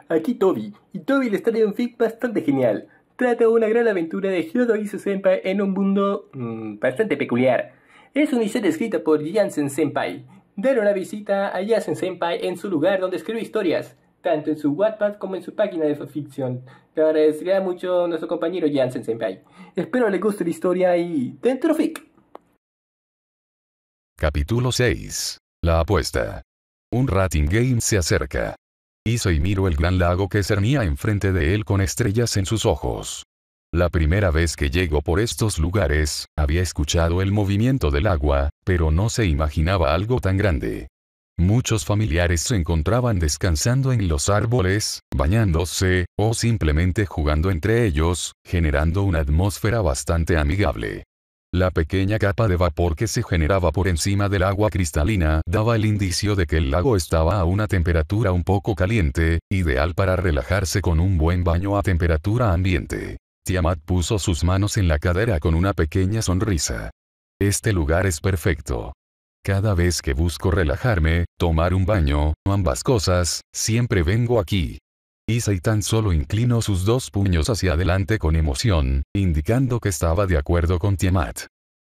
aquí Toby, y Toby les trae un fic bastante genial. Trata una gran aventura de Hyodo y su senpai en un mundo bastante peculiar. Es una historia escrita por Jansen Senpai. Dale una visita a Jansen Senpai en su lugar donde escribe historias, tanto en su Wattpad como en su página de fanfiction. Te agradecería mucho nuestro compañero Jansen Senpai. Espero le guste la historia y dentro fic. Capítulo 6. La apuesta. Un rating game se acerca. Issei miró el gran lago que cernía enfrente de él con estrellas en sus ojos. La primera vez que llegó por estos lugares, había escuchado el movimiento del agua, pero no se imaginaba algo tan grande. Muchos familiares se encontraban descansando en los árboles, bañándose, o simplemente jugando entre ellos, generando una atmósfera bastante amigable. La pequeña capa de vapor que se generaba por encima del agua cristalina daba el indicio de que el lago estaba a una temperatura un poco caliente, ideal para relajarse con un buen baño a temperatura ambiente. Tiamat puso sus manos en la cadera con una pequeña sonrisa. Este lugar es perfecto. Cada vez que busco relajarme, tomar un baño, o ambas cosas, siempre vengo aquí. Issei tan solo inclinó sus dos puños hacia adelante con emoción, indicando que estaba de acuerdo con Tiamat.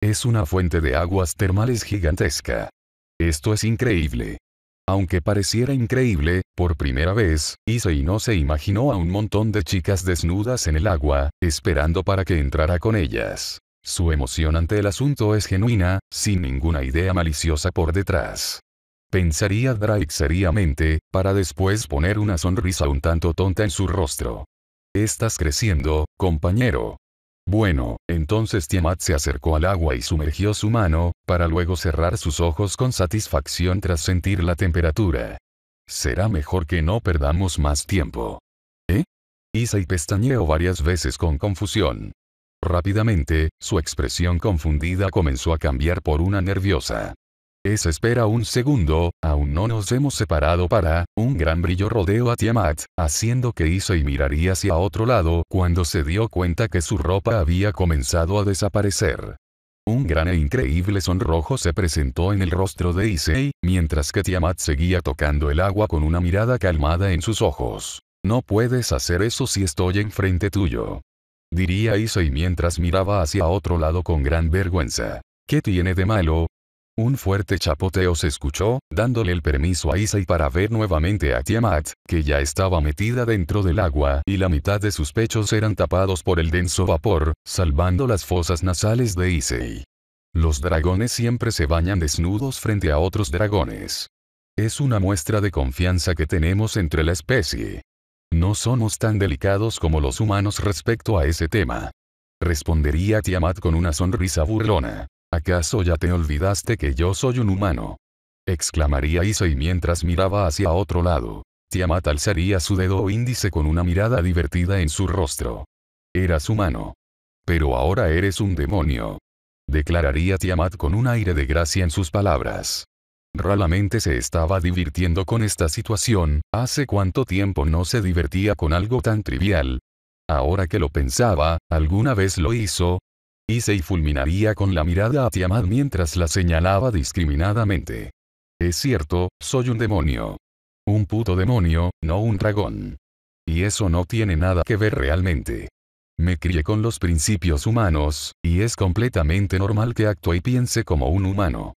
Es una fuente de aguas termales gigantesca. Esto es increíble. Aunque pareciera increíble, por primera vez, Issei no se imaginó a un montón de chicas desnudas en el agua, esperando para que entrara con ellas. Su emoción ante el asunto es genuina, sin ninguna idea maliciosa por detrás. Pensaría Drake seriamente, para después poner una sonrisa un tanto tonta en su rostro. Estás creciendo, compañero. Bueno, entonces Tiamat se acercó al agua y sumergió su mano, para luego cerrar sus ojos con satisfacción tras sentir la temperatura. Será mejor que no perdamos más tiempo. ¿Eh? Issei pestañeó varias veces con confusión. Rápidamente, su expresión confundida comenzó a cambiar por una nerviosa. Espera un segundo, aún no nos hemos separado para, un gran brillo rodeó a Tiamat, haciendo que Issei miraría hacia otro lado cuando se dio cuenta que su ropa había comenzado a desaparecer. Un gran e increíble sonrojo se presentó en el rostro de Issei, mientras que Tiamat seguía tocando el agua con una mirada calmada en sus ojos. No puedes hacer eso si estoy enfrente tuyo. Diría Issei mientras miraba hacia otro lado con gran vergüenza. ¿Qué tiene de malo? Un fuerte chapoteo se escuchó, dándole el permiso a Issei para ver nuevamente a Tiamat, que ya estaba metida dentro del agua y la mitad de sus pechos eran tapados por el denso vapor, salvando las fosas nasales de Issei. Los dragones siempre se bañan desnudos frente a otros dragones. Es una muestra de confianza que tenemos entre la especie. No somos tan delicados como los humanos respecto a ese tema. Respondería Tiamat con una sonrisa burlona. ¿Acaso ya te olvidaste que yo soy un humano? Exclamaría Issei mientras miraba hacia otro lado. Tiamat alzaría su dedo índice con una mirada divertida en su rostro. Eras humano. Pero ahora eres un demonio. Declararía Tiamat con un aire de gracia en sus palabras. Raramente se estaba divirtiendo con esta situación, ¿hace cuánto tiempo no se divertía con algo tan trivial? Ahora que lo pensaba, ¿alguna vez lo hizo? Issei fulminaría con la mirada a Tiamat mientras la señalaba discriminadamente. Es cierto, soy un demonio. Un puto demonio, no un dragón. Y eso no tiene nada que ver realmente. Me crié con los principios humanos, y es completamente normal que actúe y piense como un humano.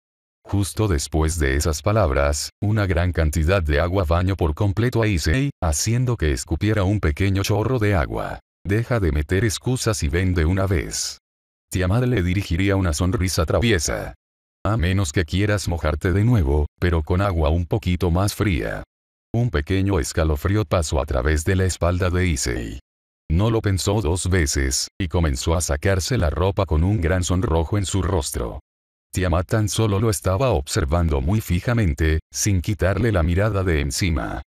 Justo después de esas palabras, una gran cantidad de agua bañó por completo a Issei, haciendo que escupiera un pequeño chorro de agua. Deja de meter excusas y ven de una vez. Tiamat le dirigiría una sonrisa traviesa. A menos que quieras mojarte de nuevo, pero con agua un poquito más fría. Un pequeño escalofrío pasó a través de la espalda de Issei. No lo pensó dos veces, y comenzó a sacarse la ropa con un gran sonrojo en su rostro. Tiamat tan solo lo estaba observando muy fijamente, sin quitarle la mirada de encima.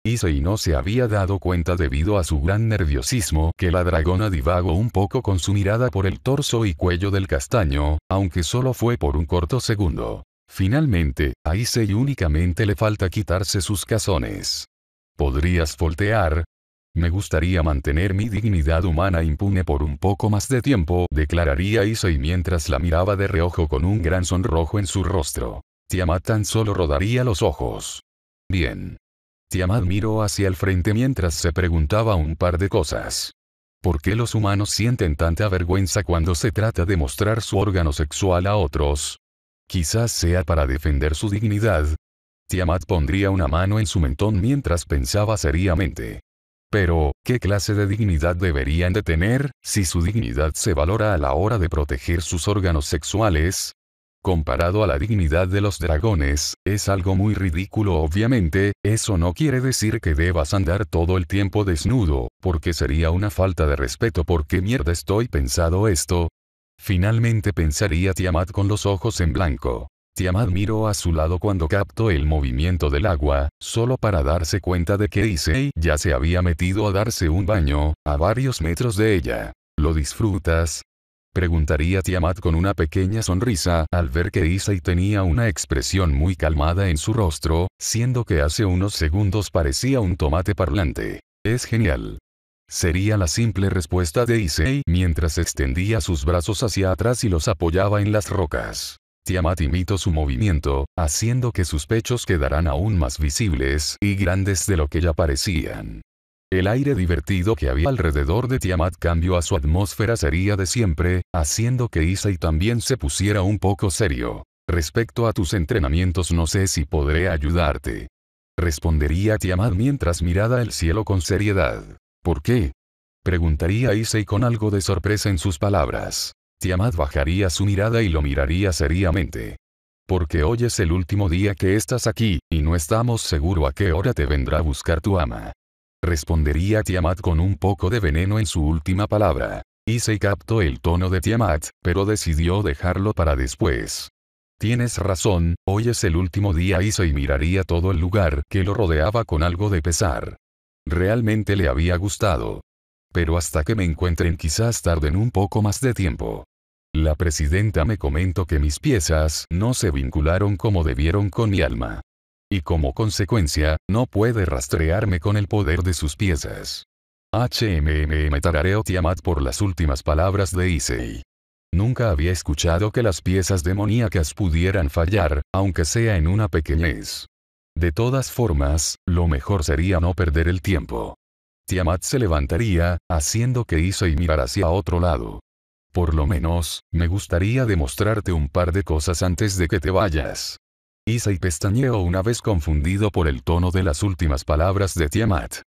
Issei no se había dado cuenta debido a su gran nerviosismo que la dragona divagó un poco con su mirada por el torso y cuello del castaño, aunque solo fue por un corto segundo. Finalmente, a Issei únicamente le falta quitarse sus calzones. ¿Podrías voltear? Me gustaría mantener mi dignidad humana impune por un poco más de tiempo, declararía Issei mientras la miraba de reojo con un gran sonrojo en su rostro. Tiamat tan solo rodaría los ojos. Bien. Tiamat miró hacia el frente mientras se preguntaba un par de cosas. ¿Por qué los humanos sienten tanta vergüenza cuando se trata de mostrar su órgano sexual a otros? Quizás sea para defender su dignidad. Tiamat pondría una mano en su mentón mientras pensaba seriamente. Pero, ¿qué clase de dignidad deberían de tener, si su dignidad se valora a la hora de proteger sus órganos sexuales? Comparado a la dignidad de los dragones, es algo muy ridículo obviamente. Eso no quiere decir que debas andar todo el tiempo desnudo, porque sería una falta de respeto. ¿Por qué mierda estoy pensando esto? Finalmente pensaría Tiamat con los ojos en blanco. Tiamat miró a su lado cuando captó el movimiento del agua, solo para darse cuenta de que Issei ya se había metido a darse un baño, a varios metros de ella. ¿Lo disfrutas?, preguntaría Tiamat con una pequeña sonrisa al ver que Issei tenía una expresión muy calmada en su rostro, siendo que hace unos segundos parecía un tomate parlante. Es genial. Sería la simple respuesta de Issei mientras extendía sus brazos hacia atrás y los apoyaba en las rocas. Tiamat imitó su movimiento, haciendo que sus pechos quedaran aún más visibles y grandes de lo que ya parecían. El aire divertido que había alrededor de Tiamat cambió a su atmósfera seria de siempre, haciendo que Issei también se pusiera un poco serio. Respecto a tus entrenamientos no sé si podré ayudarte, respondería Tiamat mientras miraba el cielo con seriedad. ¿Por qué?, preguntaría Issei con algo de sorpresa en sus palabras. Tiamat bajaría su mirada y lo miraría seriamente. Porque hoy es el último día que estás aquí, y no estamos seguros a qué hora te vendrá a buscar tu ama, respondería Tiamat con un poco de veneno en su última palabra. Issei captó el tono de Tiamat, pero decidió dejarlo para después. Tienes razón, hoy es el último día. Issei miraría todo el lugar que lo rodeaba con algo de pesar. Realmente le había gustado. Pero hasta que me encuentren quizás tarden un poco más de tiempo. La presidenta me comentó que mis piezas no se vincularon como debieron con mi alma. Y como consecuencia, no puede rastrearme con el poder de sus piezas. Tarareó Tiamat por las últimas palabras de Issei. Nunca había escuchado que las piezas demoníacas pudieran fallar, aunque sea en una pequeñez. De todas formas, lo mejor sería no perder el tiempo. Tiamat se levantaría, haciendo que Issei mirara hacia otro lado. Por lo menos, me gustaría demostrarte un par de cosas antes de que te vayas. Issei pestañeó una vez confundido por el tono de las últimas palabras de Tiamat.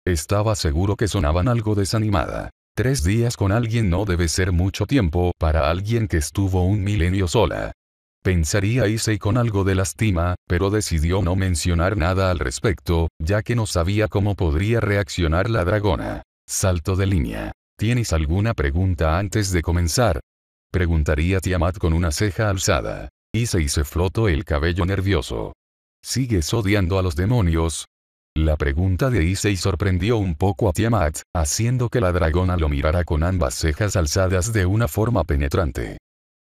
Estaba seguro que sonaban algo desanimada. 3 días con alguien no debe ser mucho tiempo para alguien que estuvo un milenio sola. Pensaría Issei con algo de lástima, pero decidió no mencionar nada al respecto, ya que no sabía cómo podría reaccionar la dragona. Salto de línea. ¿Tienes alguna pregunta antes de comenzar?, preguntaría Tiamat con una ceja alzada. Issei se frotó el cabello nervioso. ¿Sigues odiando a los demonios?, la pregunta de Issei sorprendió un poco a Tiamat, haciendo que la dragona lo mirara con ambas cejas alzadas de una forma penetrante.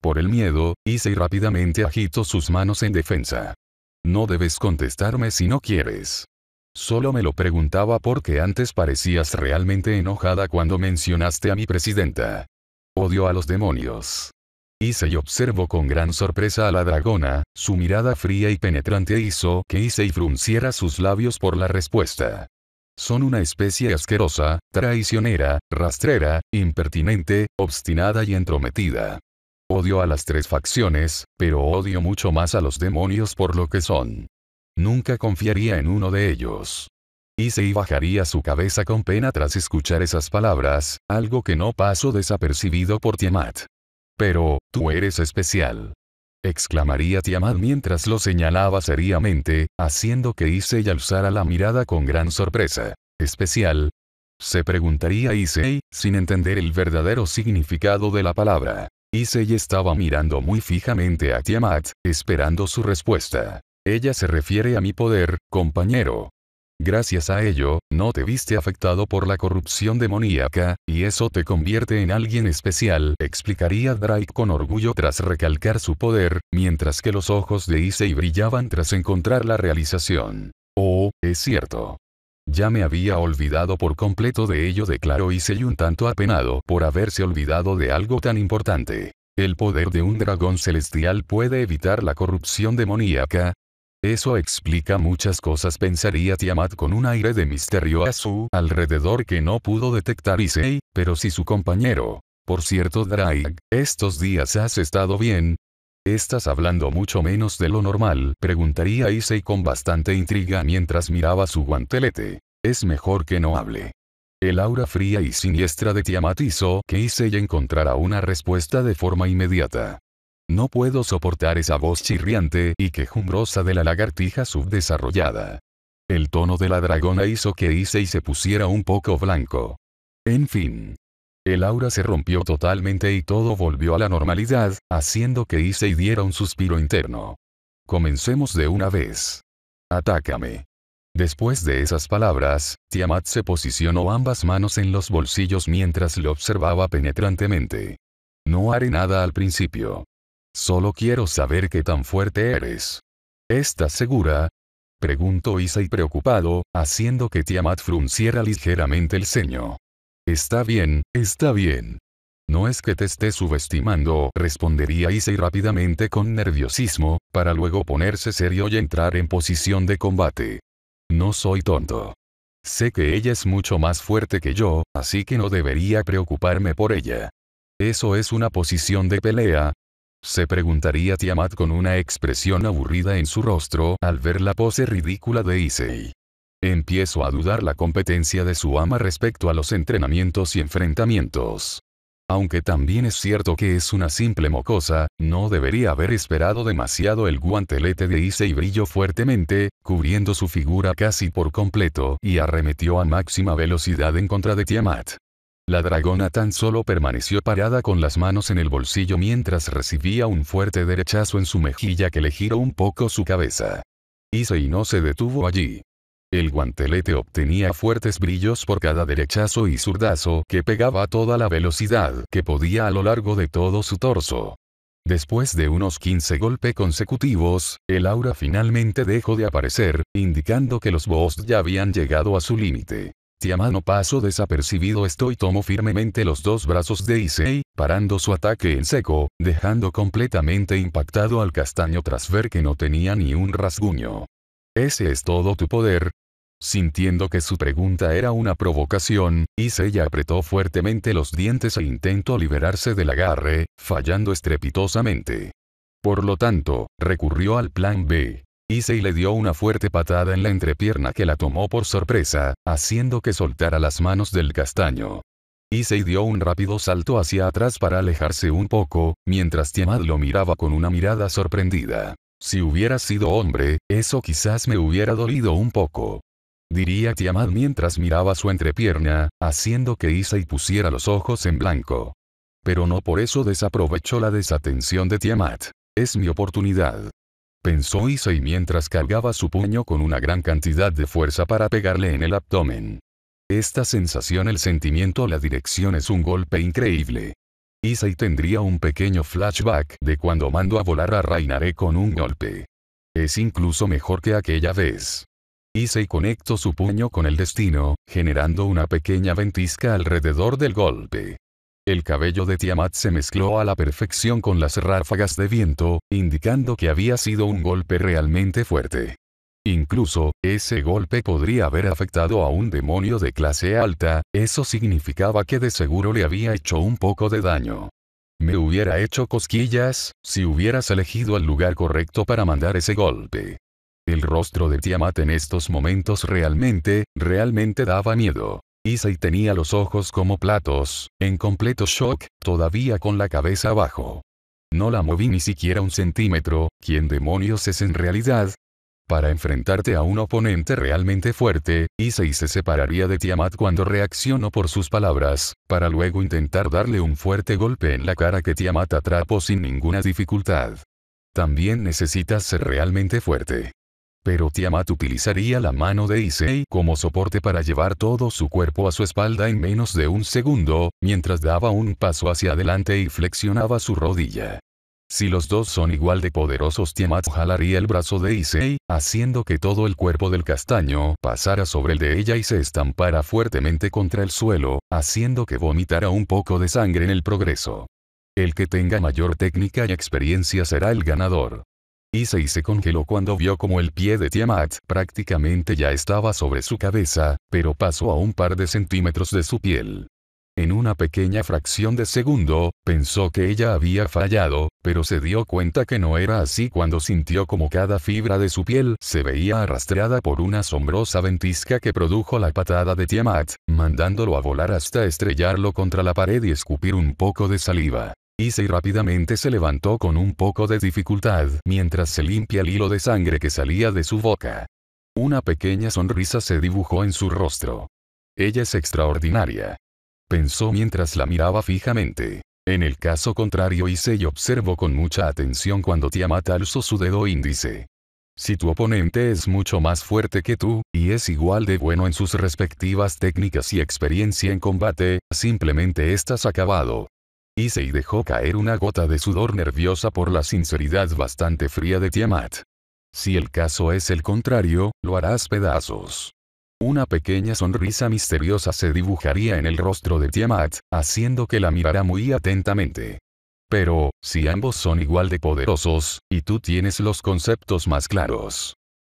Por el miedo, Issei rápidamente agitó sus manos en defensa. No debes contestarme si no quieres. Solo me lo preguntaba porque antes parecías realmente enojada cuando mencionaste a mi presidenta. Odio a los demonios. Issei observó con gran sorpresa a la dragona, su mirada fría y penetrante hizo que Issei frunciera sus labios por la respuesta. Son una especie asquerosa, traicionera, rastrera, impertinente, obstinada y entrometida. Odio a las 3 facciones, pero odio mucho más a los demonios por lo que son. Nunca confiaría en uno de ellos. Issei bajaría su cabeza con pena tras escuchar esas palabras, algo que no pasó desapercibido por Tiamat. Pero, tú eres especial, exclamaría Tiamat mientras lo señalaba seriamente, haciendo que Issei alzara la mirada con gran sorpresa. ¿Especial?, se preguntaría Issei, sin entender el verdadero significado de la palabra. Issei estaba mirando muy fijamente a Tiamat, esperando su respuesta. Ella se refiere a mi poder, compañero. Gracias a ello, no te viste afectado por la corrupción demoníaca, y eso te convierte en alguien especial, explicaría Drake con orgullo tras recalcar su poder, mientras que los ojos de Issei brillaban tras encontrar la realización. Oh, es cierto. Ya me había olvidado por completo de ello, declaró Issei un tanto apenado por haberse olvidado de algo tan importante. ¿El poder de un dragón celestial puede evitar la corrupción demoníaca? Eso explica muchas cosas, pensaría Tiamat con un aire de misterio a su alrededor que no pudo detectar Issei, pero si su compañero. Por cierto, Drake, ¿estos días has estado bien? ¿Estás hablando mucho menos de lo normal?, preguntaría Issei con bastante intriga mientras miraba su guantelete. Es mejor que no hable. El aura fría y siniestra de Tiamat hizo que Issei encontrara una respuesta de forma inmediata. No puedo soportar esa voz chirriante y quejumbrosa de la lagartija subdesarrollada. El tono de la dragona hizo que Issei se pusiera un poco blanco. En fin. El aura se rompió totalmente y todo volvió a la normalidad, haciendo que Issei diera un suspiro interno. Comencemos de una vez. Atácame. Después de esas palabras, Tiamat se posicionó ambas manos en los bolsillos mientras le observaba penetrantemente. No haré nada al principio. Solo quiero saber qué tan fuerte eres. ¿Estás segura?, preguntó Issei preocupado, haciendo que Tiamat frunciera ligeramente el ceño. Está bien, está bien. No es que te esté subestimando, respondería Issei rápidamente con nerviosismo, para luego ponerse serio y entrar en posición de combate. No soy tonto. Sé que ella es mucho más fuerte que yo, así que no debería preocuparme por ella. ¿Eso es una posición de pelea?, se preguntaría Tiamat con una expresión aburrida en su rostro al ver la pose ridícula de Issei. Empiezo a dudar la competencia de su ama respecto a los entrenamientos y enfrentamientos. Aunque también es cierto que es una simple mocosa, no debería haber esperado demasiado. El guantelete de Issei brilló fuertemente, cubriendo su figura casi por completo y arremetió a máxima velocidad en contra de Tiamat. La dragona tan solo permaneció parada con las manos en el bolsillo mientras recibía un fuerte derechazo en su mejilla que le giró un poco su cabeza. Issei no se detuvo allí. El guantelete obtenía fuertes brillos por cada derechazo y zurdazo que pegaba a toda la velocidad que podía a lo largo de todo su torso. Después de unos 15 golpes consecutivos, el aura finalmente dejó de aparecer, indicando que los boss ya habían llegado a su límite. Tiamat no pasó desapercibido esto y tomó firmemente los dos brazos de Issei, parando su ataque en seco, dejando completamente impactado al castaño tras ver que no tenía ni un rasguño. ¿Ese es todo tu poder? Sintiendo que su pregunta era una provocación, Issei apretó fuertemente los dientes e intentó liberarse del agarre, fallando estrepitosamente. Por lo tanto, recurrió al plan B. Issei le dio una fuerte patada en la entrepierna que la tomó por sorpresa, haciendo que soltara las manos del castaño. Issei dio un rápido salto hacia atrás para alejarse un poco, mientras Tiamat lo miraba con una mirada sorprendida. Si hubiera sido hombre, eso quizás me hubiera dolido un poco, diría Tiamat mientras miraba su entrepierna, haciendo que Issei pusiera los ojos en blanco. Pero no por eso desaprovechó la desatención de Tiamat. Es mi oportunidad, pensó Issei mientras cargaba su puño con una gran cantidad de fuerza para pegarle en el abdomen. Esta sensación, el sentimiento, la dirección es un golpe increíble. Issei tendría un pequeño flashback de cuando mandó a volar a Rainare con un golpe. Es incluso mejor que aquella vez. Issei conectó su puño con el destino, generando una pequeña ventisca alrededor del golpe. El cabello de Tiamat se mezcló a la perfección con las ráfagas de viento, indicando que había sido un golpe realmente fuerte. Incluso, ese golpe podría haber afectado a un demonio de clase alta, eso significaba que de seguro le había hecho un poco de daño. Me hubiera hecho cosquillas, si hubieras elegido el lugar correcto para mandar ese golpe. El rostro de Tiamat en estos momentos realmente daba miedo. Issei tenía los ojos como platos, en completo shock, todavía con la cabeza abajo. No la moví ni siquiera un centímetro. ¿Quién demonios es en realidad? Para enfrentarte a un oponente realmente fuerte, Issei se separaría de Tiamat cuando reaccionó por sus palabras, para luego intentar darle un fuerte golpe en la cara que Tiamat atrapó sin ninguna dificultad. También necesitas ser realmente fuerte. Pero Tiamat utilizaría la mano de Issei como soporte para llevar todo su cuerpo a su espalda en menos de un segundo, mientras daba un paso hacia adelante y flexionaba su rodilla. Si los dos son igual de poderosos, Tiamat jalaría el brazo de Issei, haciendo que todo el cuerpo del castaño pasara sobre el de ella y se estampara fuertemente contra el suelo, haciendo que vomitara un poco de sangre en el progreso. El que tenga mayor técnica y experiencia será el ganador. Issei se congeló cuando vio como el pie de Tiamat prácticamente ya estaba sobre su cabeza, pero pasó a un par de centímetros de su piel. En una pequeña fracción de segundo, pensó que ella había fallado, pero se dio cuenta que no era así cuando sintió como cada fibra de su piel se veía arrastrada por una asombrosa ventisca que produjo la patada de Tiamat, mandándolo a volar hasta estrellarlo contra la pared y escupir un poco de saliva. Issei rápidamente se levantó con un poco de dificultad mientras se limpia el hilo de sangre que salía de su boca. Una pequeña sonrisa se dibujó en su rostro. Ella es extraordinaria, pensó mientras la miraba fijamente. En el caso contrario, Issei observó con mucha atención cuando Tiamat alzó su dedo índice. Si tu oponente es mucho más fuerte que tú, y es igual de bueno en sus respectivas técnicas y experiencia en combate, simplemente estás acabado. Issei dejó caer una gota de sudor nerviosa por la sinceridad bastante fría de Tiamat. Si el caso es el contrario, lo harás pedazos. Una pequeña sonrisa misteriosa se dibujaría en el rostro de Tiamat, haciendo que la mirara muy atentamente. Pero, si ambos son igual de poderosos, y tú tienes los conceptos más claros,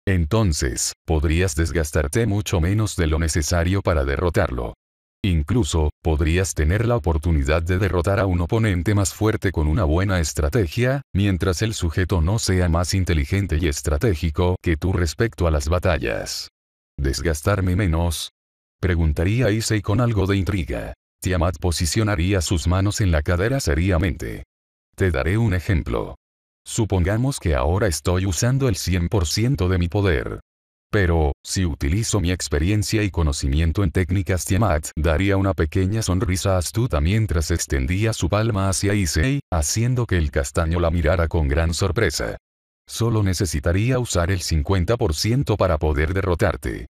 entonces, podrías desgastarte mucho menos de lo necesario para derrotarlo. Incluso, podrías tener la oportunidad de derrotar a un oponente más fuerte con una buena estrategia, mientras el sujeto no sea más inteligente y estratégico que tú respecto a las batallas. ¿Desgastarme menos?, preguntaría Issei con algo de intriga. Tiamat posicionaría sus manos en la cadera seriamente. Te daré un ejemplo. Supongamos que ahora estoy usando el 100% de mi poder. Pero, si utilizo mi experiencia y conocimiento en técnicas, Tiamat daría una pequeña sonrisa astuta mientras extendía su palma hacia Issei, haciendo que el castaño la mirara con gran sorpresa. Solo necesitaría usar el 50% para poder derrotarte.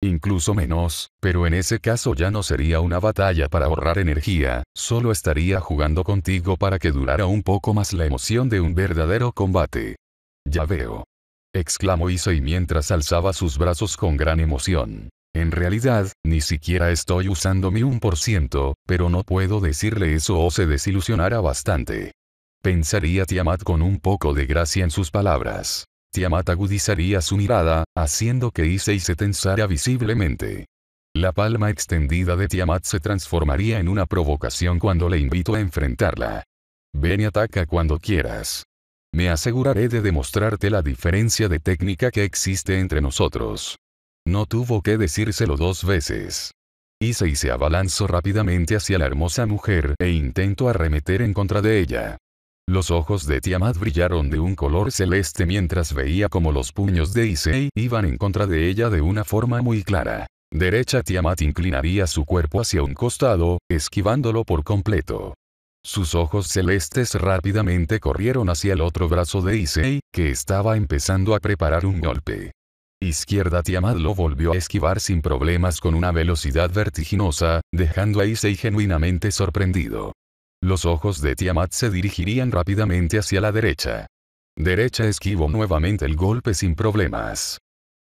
Incluso menos, pero en ese caso ya no sería una batalla para ahorrar energía, solo estaría jugando contigo para que durara un poco más la emoción de un verdadero combate. Ya veo, exclamó Issei mientras alzaba sus brazos con gran emoción. En realidad, ni siquiera estoy usando mi 1%, pero no puedo decirle eso o se desilusionará bastante. Pensaría Tiamat con un poco de gracia en sus palabras. Tiamat agudizaría su mirada, haciendo que Issei se tensara visiblemente. La palma extendida de Tiamat se transformaría en una provocación cuando le invito a enfrentarla. Ven y ataca cuando quieras. Me aseguraré de demostrarte la diferencia de técnica que existe entre nosotros. No tuvo que decírselo dos veces. Issei se abalanzó rápidamente hacia la hermosa mujer e intentó arremeter en contra de ella. Los ojos de Tiamat brillaron de un color celeste mientras veía como los puños de Issei iban en contra de ella de una forma muy clara. Derecha, Tiamat inclinaría su cuerpo hacia un costado, esquivándolo por completo. Sus ojos celestes rápidamente corrieron hacia el otro brazo de Issei, que estaba empezando a preparar un golpe. Izquierda, Tiamat lo volvió a esquivar sin problemas con una velocidad vertiginosa, dejando a Issei genuinamente sorprendido. Los ojos de Tiamat se dirigirían rápidamente hacia la derecha. Derecha, esquivó nuevamente el golpe sin problemas.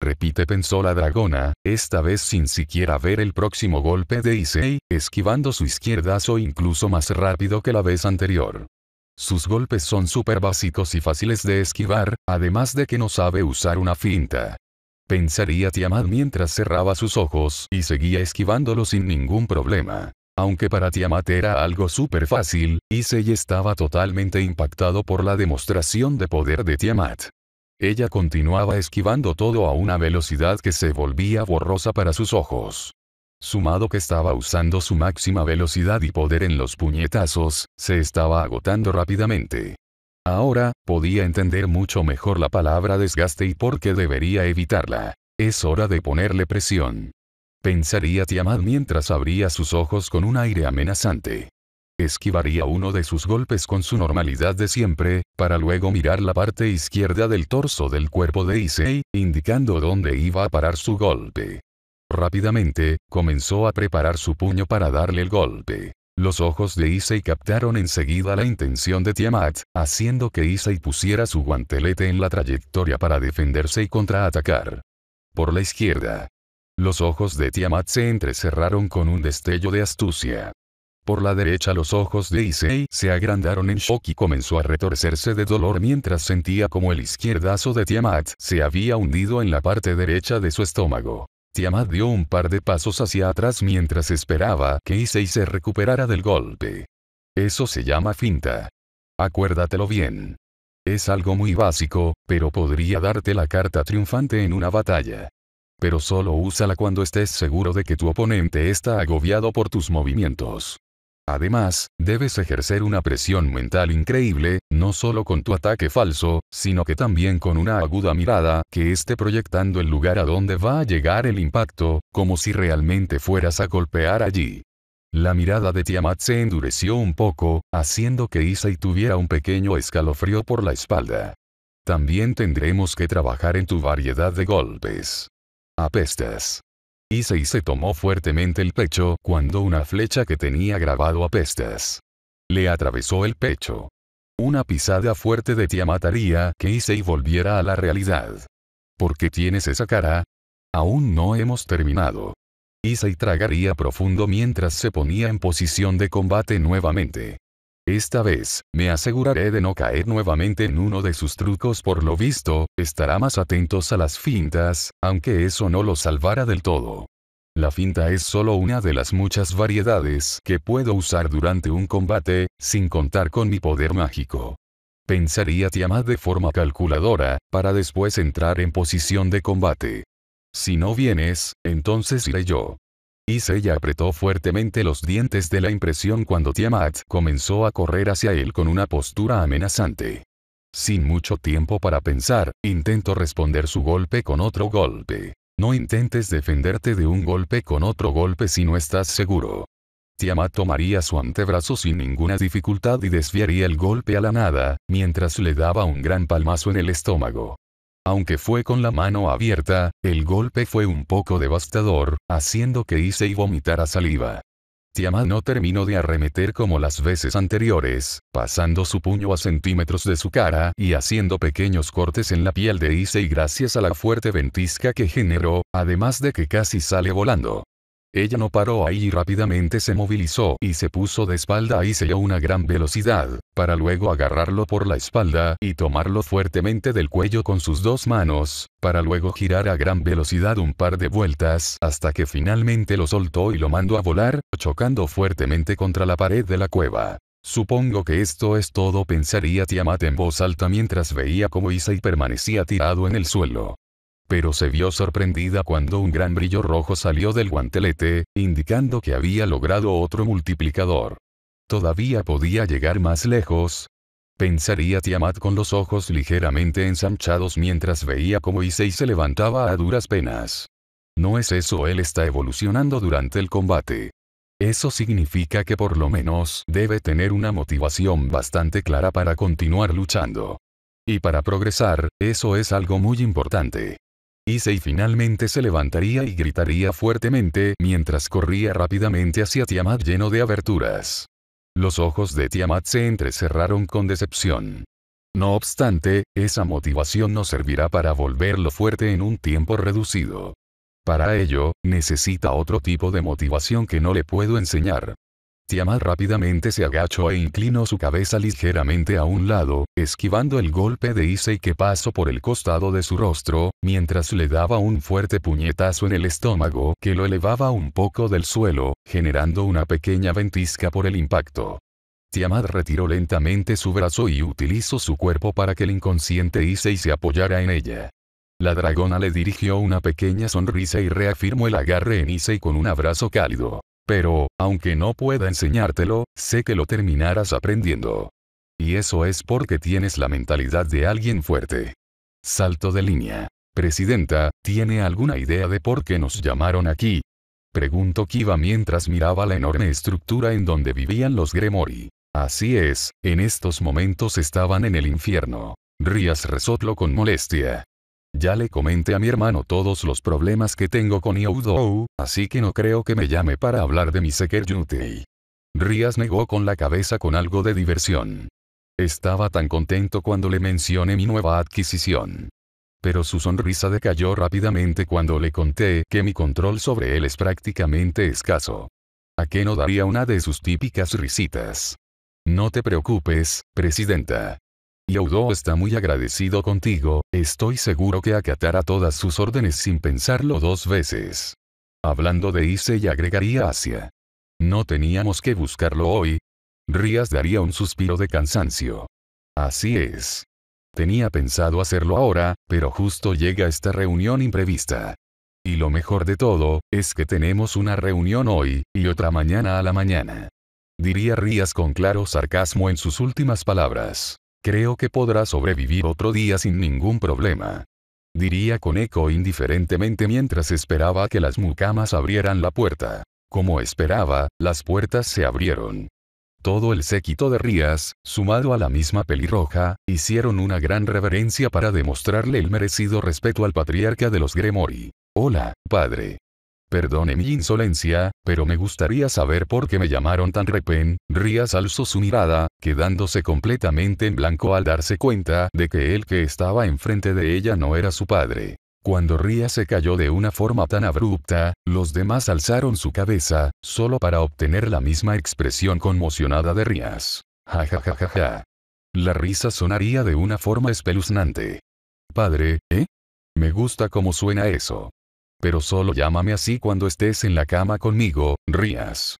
Repite, pensó la dragona, esta vez sin siquiera ver el próximo golpe de Issei, esquivando su izquierdazo incluso más rápido que la vez anterior. Sus golpes son súper básicos y fáciles de esquivar, además de que no sabe usar una finta. Pensaría Tiamat mientras cerraba sus ojos y seguía esquivándolo sin ningún problema. Aunque para Tiamat era algo súper fácil, Issei estaba totalmente impactado por la demostración de poder de Tiamat. Ella continuaba esquivando todo a una velocidad que se volvía borrosa para sus ojos. Sumado que estaba usando su máxima velocidad y poder en los puñetazos, se estaba agotando rápidamente. Ahora, podía entender mucho mejor la palabra desgaste y por qué debería evitarla. Es hora de ponerle presión. Pensaría Tiamat mientras abría sus ojos con un aire amenazante. Esquivaría uno de sus golpes con su normalidad de siempre, para luego mirar la parte izquierda del torso del cuerpo de Issei, indicando dónde iba a parar su golpe. Rápidamente, comenzó a preparar su puño para darle el golpe. Los ojos de Issei captaron enseguida la intención de Tiamat, haciendo que Issei pusiera su guantelete en la trayectoria para defenderse y contraatacar. Por la izquierda. Los ojos de Tiamat se entrecerraron con un destello de astucia. Por la derecha los ojos de Issei se agrandaron en shock y comenzó a retorcerse de dolor mientras sentía como el izquierdazo de Tiamat se había hundido en la parte derecha de su estómago. Tiamat dio un par de pasos hacia atrás mientras esperaba que Issei se recuperara del golpe. Eso se llama finta. Acuérdatelo bien. Es algo muy básico, pero podría darte la carta triunfante en una batalla. Pero solo úsala cuando estés seguro de que tu oponente está agobiado por tus movimientos. Además, debes ejercer una presión mental increíble, no solo con tu ataque falso, sino que también con una aguda mirada que esté proyectando el lugar a donde va a llegar el impacto, como si realmente fueras a golpear allí. La mirada de Tiamat se endureció un poco, haciendo que Issei tuviera un pequeño escalofrío por la espalda. También tendremos que trabajar en tu variedad de golpes. Apestas. Issei se tomó fuertemente el pecho cuando una flecha que tenía grabado apestas le atravesó el pecho. Una pisada fuerte de Tiamat haría que Issei volviera a la realidad. ¿Por qué tienes esa cara? Aún no hemos terminado. Issei tragaría profundo mientras se ponía en posición de combate nuevamente. Esta vez, me aseguraré de no caer nuevamente en uno de sus trucos. Por lo visto, estará más atentos a las fintas, aunque eso no lo salvará del todo. La finta es solo una de las muchas variedades que puedo usar durante un combate, sin contar con mi poder mágico. Pensaría Tiamat de forma calculadora, para después entrar en posición de combate. Si no vienes, entonces iré yo. Issei apretó fuertemente los dientes de la impresión cuando Tiamat comenzó a correr hacia él con una postura amenazante. Sin mucho tiempo para pensar, intentó responder su golpe con otro golpe. No intentes defenderte de un golpe con otro golpe si no estás seguro. Tiamat tomaría su antebrazo sin ninguna dificultad y desviaría el golpe a la nada, mientras le daba un gran palmazo en el estómago. Aunque fue con la mano abierta, el golpe fue un poco devastador, haciendo que Issei vomitara saliva. Tiamat no terminó de arremeter como las veces anteriores, pasando su puño a centímetros de su cara y haciendo pequeños cortes en la piel de Issei gracias a la fuerte ventisca que generó, además de que casi sale volando. Ella no paró ahí y rápidamente se movilizó y se puso de espalda a Issei a una gran velocidad, para luego agarrarlo por la espalda y tomarlo fuertemente del cuello con sus dos manos, para luego girar a gran velocidad un par de vueltas hasta que finalmente lo soltó y lo mandó a volar, chocando fuertemente contra la pared de la cueva. Supongo que esto es todo, pensaría Tiamat en voz alta mientras veía cómo Issei permanecía tirado en el suelo. Pero se vio sorprendida cuando un gran brillo rojo salió del guantelete, indicando que había logrado otro multiplicador. ¿Todavía podía llegar más lejos? Pensaría Tiamat con los ojos ligeramente ensanchados mientras veía cómo Issei se levantaba a duras penas. No es eso, él está evolucionando durante el combate. Eso significa que por lo menos debe tener una motivación bastante clara para continuar luchando. Y para progresar, eso es algo muy importante. Issei finalmente se levantaría y gritaría fuertemente mientras corría rápidamente hacia Tiamat lleno de aberturas. Los ojos de Tiamat se entrecerraron con decepción. No obstante, esa motivación no servirá para volverlo fuerte en un tiempo reducido. Para ello, necesita otro tipo de motivación que no le puedo enseñar. Tiamat rápidamente se agachó e inclinó su cabeza ligeramente a un lado, esquivando el golpe de Issei que pasó por el costado de su rostro, mientras le daba un fuerte puñetazo en el estómago que lo elevaba un poco del suelo, generando una pequeña ventisca por el impacto. Tiamat retiró lentamente su brazo y utilizó su cuerpo para que el inconsciente Issei se apoyara en ella. La dragona le dirigió una pequeña sonrisa y reafirmó el agarre en Issei con un abrazo cálido. Pero, aunque no pueda enseñártelo, sé que lo terminarás aprendiendo. Y eso es porque tienes la mentalidad de alguien fuerte. Salto de línea. Presidenta, ¿tiene alguna idea de por qué nos llamaron aquí? Preguntó Kiba mientras miraba la enorme estructura en donde vivían los Gremori. Así es, en estos momentos estaban en el infierno. Rías resopló con molestia. Ya le comenté a mi hermano todos los problemas que tengo con Youdou, así que no creo que me llame para hablar de mi Seker Yutei. Rías negó con la cabeza con algo de diversión. Estaba tan contento cuando le mencioné mi nueva adquisición. Pero su sonrisa decayó rápidamente cuando le conté que mi control sobre él es prácticamente escaso. ¿A qué no daría una de sus típicas risitas? No te preocupes, presidenta. Youdo está muy agradecido contigo, estoy seguro que acatará todas sus órdenes sin pensarlo dos veces. Hablando de Issei agregaría Asia. No teníamos que buscarlo hoy. Rías daría un suspiro de cansancio. Así es. Tenía pensado hacerlo ahora, pero justo llega esta reunión imprevista. Y lo mejor de todo, es que tenemos una reunión hoy, y otra mañana a la mañana. Diría Rías con claro sarcasmo en sus últimas palabras. Creo que podrá sobrevivir otro día sin ningún problema. Diría con eco indiferentemente mientras esperaba que las mucamas abrieran la puerta. Como esperaba, las puertas se abrieron. Todo el séquito de Rías, sumado a la misma pelirroja, hicieron una gran reverencia para demostrarle el merecido respeto al patriarca de los Gremori. Hola, padre. Perdone mi insolencia, pero me gustaría saber por qué me llamaron tan repen. Rías alzó su mirada, quedándose completamente en blanco al darse cuenta de que el que estaba enfrente de ella no era su padre. Cuando Rías se cayó de una forma tan abrupta, los demás alzaron su cabeza, solo para obtener la misma expresión conmocionada de Rías. Ja ja ja ja ja. La risa sonaría de una forma espeluznante. Padre, ¿eh? Me gusta cómo suena eso. Pero solo llámame así cuando estés en la cama conmigo, Rías.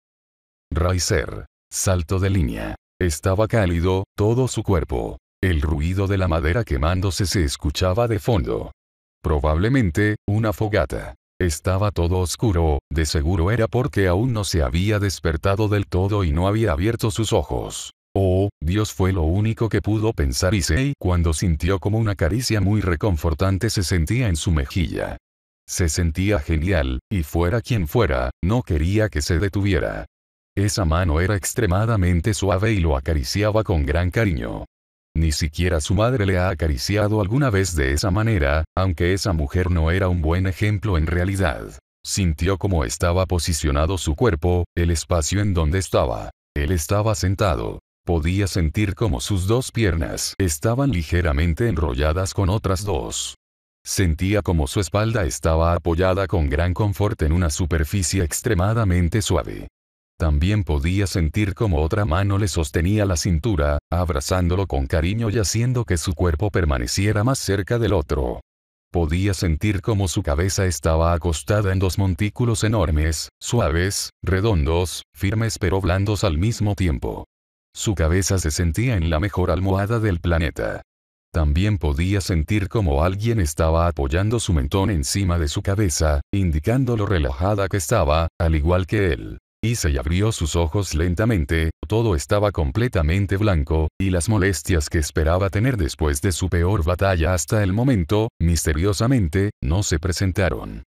Riser. Salto de línea. Estaba cálido, todo su cuerpo. El ruido de la madera quemándose se escuchaba de fondo. Probablemente, una fogata. Estaba todo oscuro, de seguro era porque aún no se había despertado del todo y no había abierto sus ojos. Oh, Dios, fue lo único que pudo pensar Issei cuando sintió como una caricia muy reconfortante se sentía en su mejilla. Se sentía genial, y fuera quien fuera, no quería que se detuviera. Esa mano era extremadamente suave y lo acariciaba con gran cariño. Ni siquiera su madre le ha acariciado alguna vez de esa manera, aunque esa mujer no era un buen ejemplo en realidad. Sintió cómo estaba posicionado su cuerpo, el espacio en donde estaba. Él estaba sentado. Podía sentir cómo sus dos piernas estaban ligeramente enrolladas con otras dos. Sentía como su espalda estaba apoyada con gran confort en una superficie extremadamente suave. También podía sentir como otra mano le sostenía la cintura, abrazándolo con cariño y haciendo que su cuerpo permaneciera más cerca del otro. Podía sentir como su cabeza estaba acostada en dos montículos enormes, suaves, redondos, firmes pero blandos al mismo tiempo. Su cabeza se sentía en la mejor almohada del planeta. También podía sentir como alguien estaba apoyando su mentón encima de su cabeza, indicando lo relajada que estaba, al igual que él. Issei abrió sus ojos lentamente, todo estaba completamente blanco, y las molestias que esperaba tener después de su peor batalla hasta el momento, misteriosamente, no se presentaron.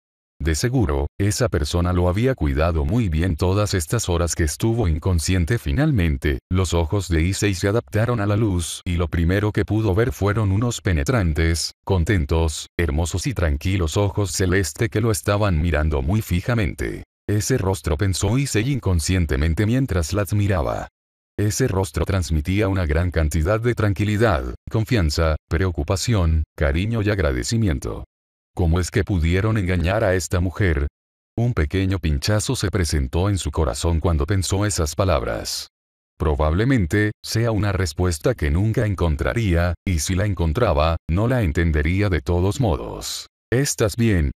De seguro, esa persona lo había cuidado muy bien todas estas horas que estuvo inconsciente. Finalmente, los ojos de Issei se adaptaron a la luz y lo primero que pudo ver fueron unos penetrantes, contentos, hermosos y tranquilos ojos celeste que lo estaban mirando muy fijamente. Ese rostro, pensó Issei inconscientemente mientras la admiraba. Ese rostro transmitía una gran cantidad de tranquilidad, confianza, preocupación, cariño y agradecimiento. ¿Cómo es que pudieron engañar a esta mujer? Un pequeño pinchazo se presentó en su corazón cuando pensó esas palabras. Probablemente, sea una respuesta que nunca encontraría, y si la encontraba, no la entendería de todos modos. ¿Estás bien?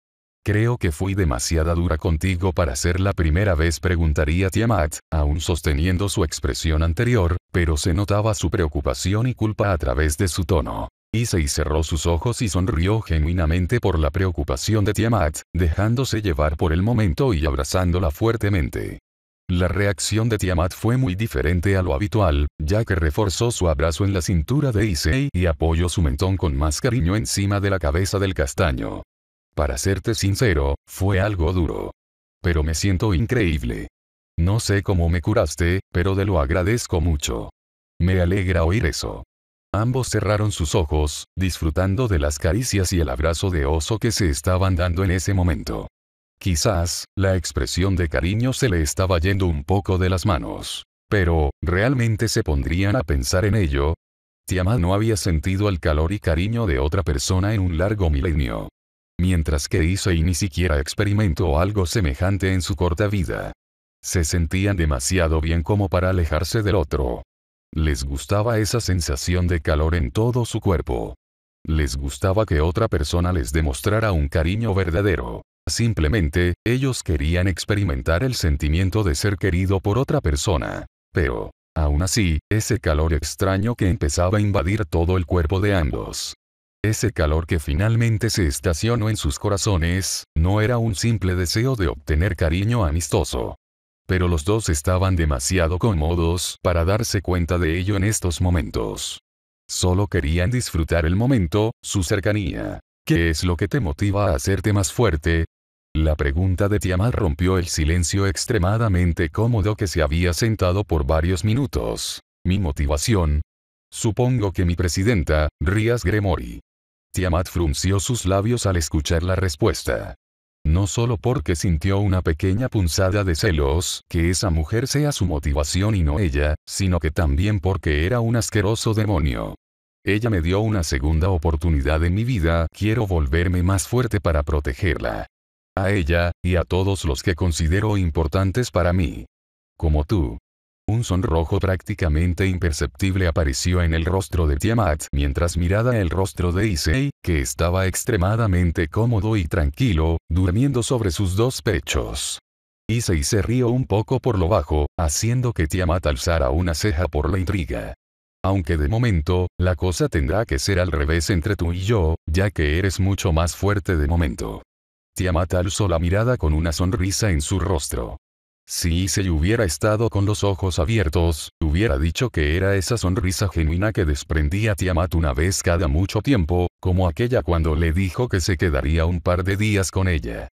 Creo que fui demasiado dura contigo para ser la primera vez, preguntaría Tiamat, aún sosteniendo su expresión anterior, pero se notaba su preocupación y culpa a través de su tono. Issei cerró sus ojos y sonrió genuinamente por la preocupación de Tiamat, dejándose llevar por el momento y abrazándola fuertemente. La reacción de Tiamat fue muy diferente a lo habitual, ya que reforzó su abrazo en la cintura de Issei y apoyó su mentón con más cariño encima de la cabeza del castaño. Para serte sincero, fue algo duro. Pero me siento increíble. No sé cómo me curaste, pero te lo agradezco mucho. Me alegra oír eso. Ambos cerraron sus ojos, disfrutando de las caricias y el abrazo de oso que se estaban dando en ese momento. Quizás, la expresión de cariño se le estaba yendo un poco de las manos. Pero, ¿realmente se pondrían a pensar en ello? Tiamat no había sentido el calor y cariño de otra persona en un largo milenio. Mientras que Issei ni siquiera experimentó algo semejante en su corta vida. Se sentían demasiado bien como para alejarse del otro. Les gustaba esa sensación de calor en todo su cuerpo. Les gustaba que otra persona les demostrara un cariño verdadero. Simplemente, ellos querían experimentar el sentimiento de ser querido por otra persona. Pero, aún así, ese calor extraño que empezaba a invadir todo el cuerpo de ambos. Ese calor que finalmente se estacionó en sus corazones, no era un simple deseo de obtener cariño amistoso. Pero los dos estaban demasiado cómodos para darse cuenta de ello en estos momentos. Solo querían disfrutar el momento, su cercanía. ¿Qué es lo que te motiva a hacerte más fuerte? La pregunta de Tiamat rompió el silencio extremadamente cómodo que se había sentado por varios minutos. ¿Mi motivación? Supongo que mi presidenta, Rías Gremory. Tiamat frunció sus labios al escuchar la respuesta. No solo porque sintió una pequeña punzada de celos, que esa mujer sea su motivación y no ella, sino que también porque era un asqueroso demonio. Ella me dio una segunda oportunidad en mi vida, quiero volverme más fuerte para protegerla. A ella, y a todos los que considero importantes para mí. Como tú. Un sonrojo prácticamente imperceptible apareció en el rostro de Tiamat mientras miraba el rostro de Issei, que estaba extremadamente cómodo y tranquilo, durmiendo sobre sus dos pechos. Issei se rió un poco por lo bajo, haciendo que Tiamat alzara una ceja por la intriga. Aunque de momento, la cosa tendrá que ser al revés entre tú y yo, ya que eres mucho más fuerte de momento. Tiamat alzó la mirada con una sonrisa en su rostro. Si Issei hubiera estado con los ojos abiertos, hubiera dicho que era esa sonrisa genuina que desprendía Tiamat una vez cada mucho tiempo, como aquella cuando le dijo que se quedaría un par de días con ella.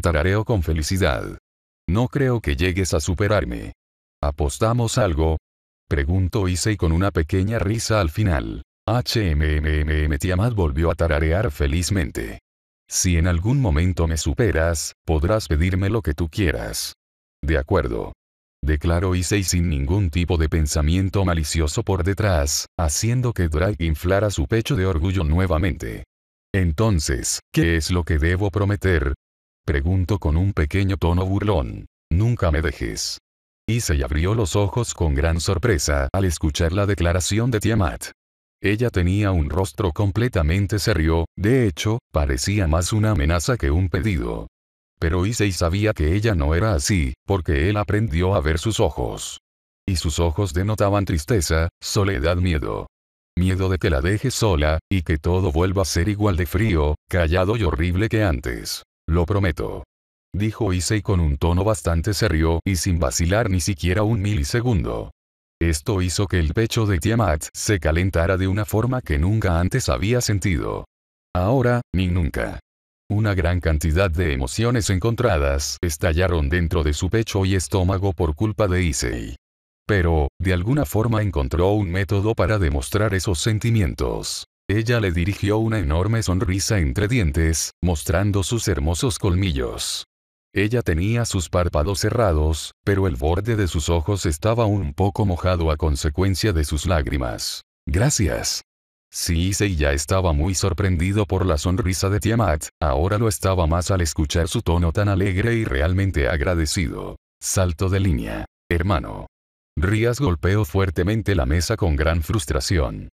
Tarareo con felicidad. No creo que llegues a superarme. ¿Apostamos algo? Preguntó Issei con una pequeña risa al final. Tiamat volvió a tararear felizmente. Si en algún momento me superas, podrás pedirme lo que tú quieras. De acuerdo. Declaró Issei sin ningún tipo de pensamiento malicioso por detrás, haciendo que Drake inflara su pecho de orgullo nuevamente. Entonces, ¿qué es lo que debo prometer? Preguntó con un pequeño tono burlón. Nunca me dejes. Issei abrió los ojos con gran sorpresa al escuchar la declaración de Tiamat. Ella tenía un rostro completamente serio, de hecho, parecía más una amenaza que un pedido. Pero Issei sabía que ella no era así, porque él aprendió a ver sus ojos. Y sus ojos denotaban tristeza, soledad, miedo. Miedo de que la deje sola, y que todo vuelva a ser igual de frío, callado y horrible que antes. Lo prometo. Dijo Issei con un tono bastante serio y sin vacilar ni siquiera un milisegundo. Esto hizo que el pecho de Tiamat se calentara de una forma que nunca antes había sentido. Ahora, ni nunca. Una gran cantidad de emociones encontradas estallaron dentro de su pecho y estómago por culpa de Issei. Pero, de alguna forma encontró un método para demostrar esos sentimientos. Ella le dirigió una enorme sonrisa entre dientes, mostrando sus hermosos colmillos. Ella tenía sus párpados cerrados, pero el borde de sus ojos estaba un poco mojado a consecuencia de sus lágrimas. Gracias. Si Issei ya estaba muy sorprendido por la sonrisa de Tiamat, ahora lo estaba más al escuchar su tono tan alegre y realmente agradecido. Salto de línea. Hermano. Rías golpeó fuertemente la mesa con gran frustración.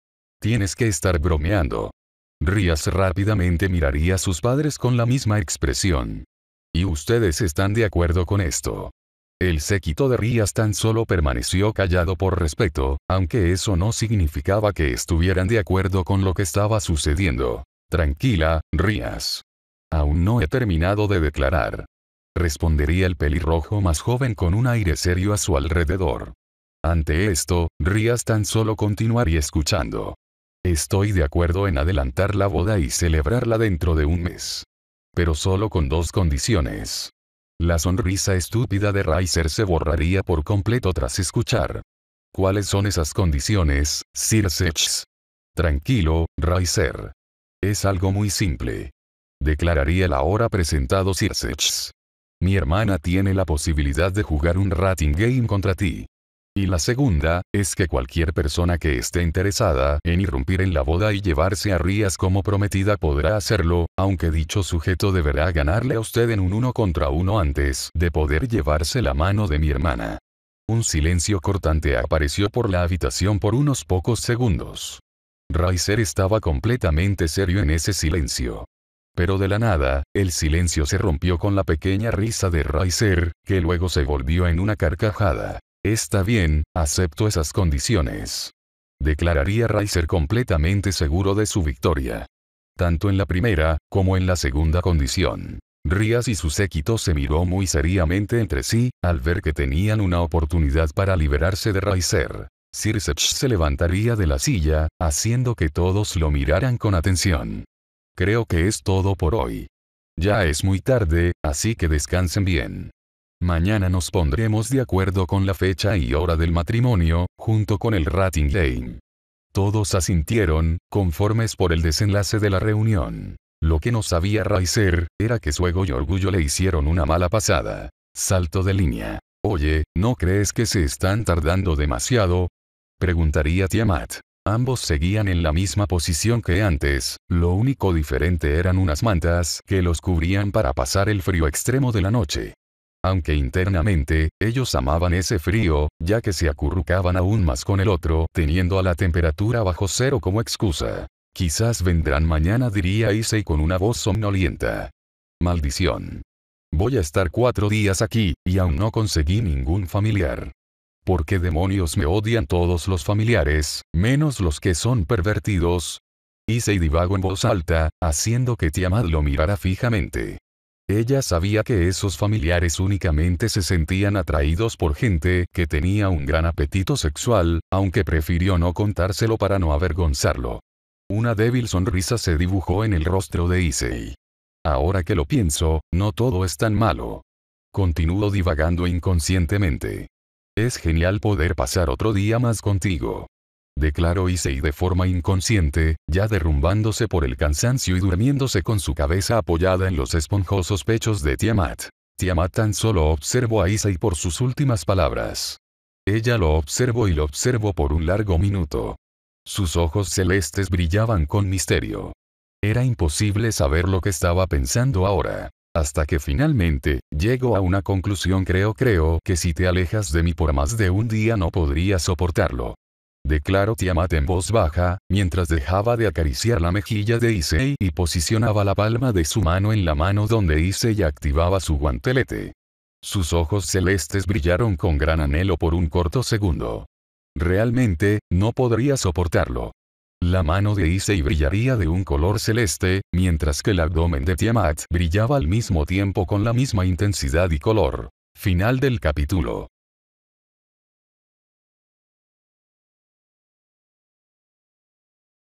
Tienes que estar bromeando. Rías rápidamente miraría a sus padres con la misma expresión. ¿Y ustedes están de acuerdo con esto? El séquito de Rías tan solo permaneció callado por respeto, aunque eso no significaba que estuvieran de acuerdo con lo que estaba sucediendo. Tranquila, Rías. Aún no he terminado de declarar. Respondería el pelirrojo más joven con un aire serio a su alrededor. Ante esto, Rías tan solo continuaría escuchando. Estoy de acuerdo en adelantar la boda y celebrarla dentro de un mes. Pero solo con dos condiciones. La sonrisa estúpida de Riser se borraría por completo tras escuchar. ¿Cuáles son esas condiciones, Sir Sech? Tranquilo, Riser. Es algo muy simple. Declararía el ahora presentado Sir Sech. Mi hermana tiene la posibilidad de jugar un rating game contra ti. Y la segunda, es que cualquier persona que esté interesada en irrumpir en la boda y llevarse a Rías como prometida podrá hacerlo, aunque dicho sujeto deberá ganarle a usted en un 1 contra 1 antes de poder llevarse la mano de mi hermana. Un silencio cortante apareció por la habitación por unos pocos segundos. Riser estaba completamente serio en ese silencio. Pero de la nada, el silencio se rompió con la pequeña risa de Riser, que luego se volvió en una carcajada. Está bien, acepto esas condiciones. Declararía Riser completamente seguro de su victoria. Tanto en la primera, como en la segunda condición. Rías y su séquito se miró muy seriamente entre sí, al ver que tenían una oportunidad para liberarse de Riser. Sir Sech se levantaría de la silla, haciendo que todos lo miraran con atención. Creo que es todo por hoy. Ya es muy tarde, así que descansen bien. Mañana nos pondremos de acuerdo con la fecha y hora del matrimonio, junto con el Ratting Game. Todos asintieron, conformes por el desenlace de la reunión. Lo que no sabía Riser, era que su ego y orgullo le hicieron una mala pasada. Salto de línea. Oye, ¿no crees que se están tardando demasiado? Preguntaría Tiamat. Ambos seguían en la misma posición que antes, lo único diferente eran unas mantas que los cubrían para pasar el frío extremo de la noche. Aunque internamente, ellos amaban ese frío, ya que se acurrucaban aún más con el otro, teniendo a la temperatura bajo cero como excusa. Quizás vendrán mañana, diría Issei con una voz somnolienta. Maldición. Voy a estar 4 días aquí, y aún no conseguí ningún familiar. ¿Por qué demonios me odian todos los familiares, menos los que son pervertidos? Issei divagó en voz alta, haciendo que Tiamat lo mirara fijamente. Ella sabía que esos familiares únicamente se sentían atraídos por gente que tenía un gran apetito sexual, aunque prefirió no contárselo para no avergonzarlo. Una débil sonrisa se dibujó en el rostro de Issei. Ahora que lo pienso, no todo es tan malo. Continuó divagando inconscientemente. Es genial poder pasar otro día más contigo. Declaró Issei de forma inconsciente, ya derrumbándose por el cansancio y durmiéndose con su cabeza apoyada en los esponjosos pechos de Tiamat. Tiamat tan solo observó a Issei por sus últimas palabras. Ella lo observó y lo observó por un largo minuto. Sus ojos celestes brillaban con misterio. Era imposible saber lo que estaba pensando ahora. Hasta que finalmente, llegó a una conclusión. Creo que si te alejas de mí por más de un día no podría soportarlo. Declaró Tiamat en voz baja, mientras dejaba de acariciar la mejilla de Issei y posicionaba la palma de su mano en la mano donde Issei activaba su guantelete. Sus ojos celestes brillaron con gran anhelo por un corto segundo. Realmente, no podría soportarlo. La mano de Issei brillaría de un color celeste, mientras que el abdomen de Tiamat brillaba al mismo tiempo con la misma intensidad y color. Final del capítulo.